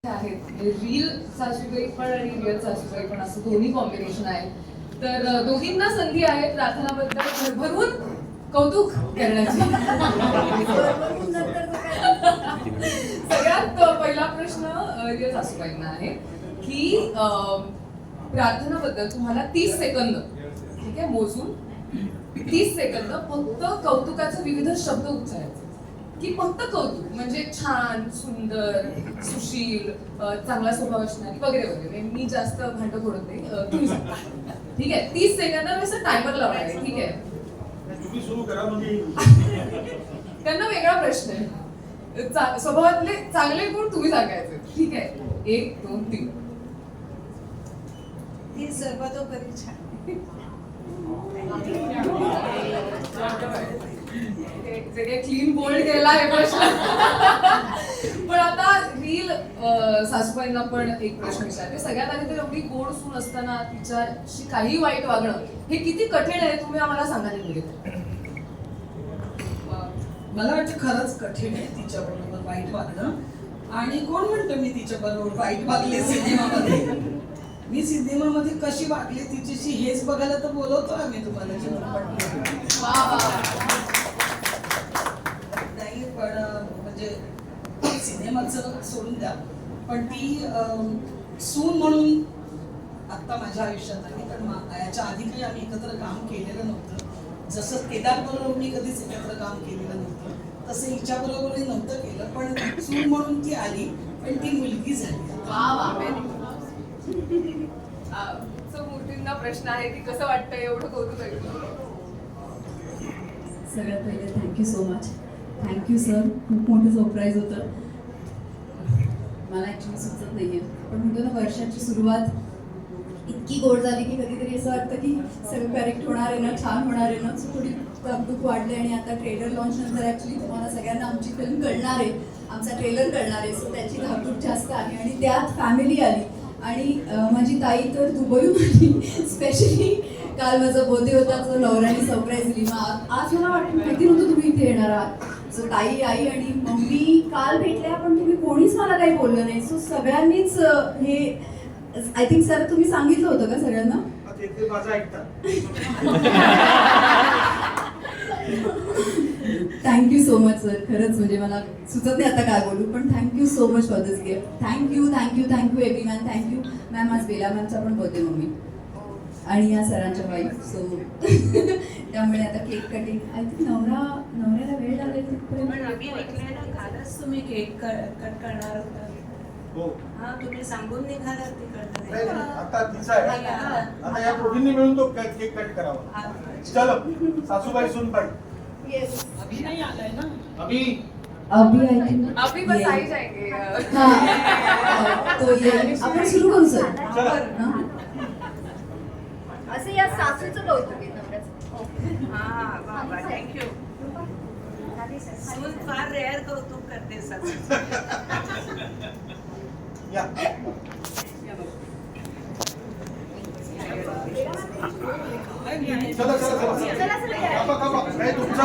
आहेत रील सासूबाई पण आणि रिअल सासूबाई पण असं दोन्ही कॉम्बिनेशन आहे. तर दोघींना संधी आहे प्रार्थनाबद्दल भरभरून कौतुक करण्याची. सगळ्यात पहिला प्रश्न रिअल सासूबाईंना आहे की प्रार्थनाबद्दल तुम्हाला 30 सेकंद ठीक आहे मोजून 30 सेकंद फक्त कौतुकाचे विविध शब्द उच्चारायचे की फक्त कौतुक म्हणजे छान, सुंदर, सुशील, चांगला स्वभाव असणारी वगैरे वगैरे. मी जास्त भांड फोडत नाही, तुम्ही सांगा. ठीक आहे, 30 सेकंद असं टायमर लावणार आहे. ठीक आहे, तुम्ही सुरू करा. म्हणजे त्यांना वेगळा प्रश्न आहे. स्वभावातले चांगले गुण तुम्ही सांगायचे. ठीक आहे, 1 2 3. ती सर्वतोपरी छान. क्लीन बोल्ड केला आहे प्रश्न. पण आता रील सासूबाईंना पण एक प्रश्न विचारते. सगळ्यात आधी तर एवढी गोड सून असताना तिच्याशी काही वाईट वागणं हे किती कठीण आहे तुम्ही आम्हाला सांगा. मला वाटतं खरंच कठीण आहे तिच्याबरोबर वाईट वागणं. आणि कोण म्हणतं मी तिच्याबरोबर वाईट वागले सिनेमामध्ये. मी सिनेमामध्ये कशी वागले तिच्याशी हेच बघायला तर बोलवतो आम्ही तुम्हाला नाही. पण म्हणजे सिनेमाचं सोडून द्या, पण ती सून म्हणून आत्ता माझ्या आयुष्यात आहे. कारण याच्या आधी काही आम्ही एकत्र काम केलेलं नव्हतं. जसं केदार बरोबर मी कधीच एकत्र काम केलेलं नव्हतं, तसं हिच्या बरोबरही नव्हतं केलं. पण सून म्हणून ती आली, पण ती मुलगी झाली. मूर्तींना प्रश्न आहे की कसं वाटतंय एवढं कौतुक ऐकून? सगळ्यात पहिले thank you so much. Thank you sir. खूप मोठं सरप्राईज होतं. मला ॲक्च्युली सुचत नाही आहे, पण म्हणतो ना वर्षाची सुरुवात इतकी गोड झाली की कधीतरी असं वाटतं की सगळं करेक्ट होणार आहे ना, छान होणार आहे ना. सो थोडी धाकधूक वाढली. आणि आता ट्रेलर लॉन्च नंतर ॲक्च्युली तुम्हाला सगळ्यांना आमची फिल्म कळणार आहे, आमचा ट्रेलर कळणार आहे. सो त्याची धाकधूक जास्त आहे. आणि त्यात फॅमिली आली आणि माझी ताई तर दुबईहून आली स्पेशली. काल माझा बर्थडे होता, तो नवऱ्याने सरप्राईज दिली. मग आज मला वाटतं माहिती नव्हतं तुम्ही इथे येणार आहात. सो ताई, आई आणि मम्मी काल भेटल्या, पण तुम्ही कोणीच मला काही बोललं नाही. सो सगळ्यांनीच हे आय थिंक सर तुम्ही सांगितलं होतं का सगळ्यांना? Thank you so much sir. खरंच म्हणजे मला सुचत नाही आता काय बोलू, पण thank you so much for this gift. Thank you thank you thank you every man. Thank you ma'am. आज बेला मॅमचा पण बर्थडे मम्मी आणि या सरांच्या वाईफ. सो त्यामुळे आता केक कटिंग आय थिंक नवऱ्याला वेळ लागेल तिथपर्यंत. पण आम्ही ऐकलेलं कालच तुम्ही केक कट करणार होता. हो. हा, तुम्ही सांगून निघालात तिकडनं. नाही, आता तिचा आहे. आता या दोघींनी मिळून तो केक कट करावा. चल सासूबाई सुनबाई. येस, अभि नाही आलाय ना. अभि आय थिंक अभी बस आई जाएंगे. तो ये आपण सुरू करू सर. असं या सासूचं कौतुक आहे नवऱ्याचं. हा, थँक्यू. सून फार रेअर कौतुक करते सासूचं. या चला चला चला. चला, चला. कापा कापा. नाही, तुमचा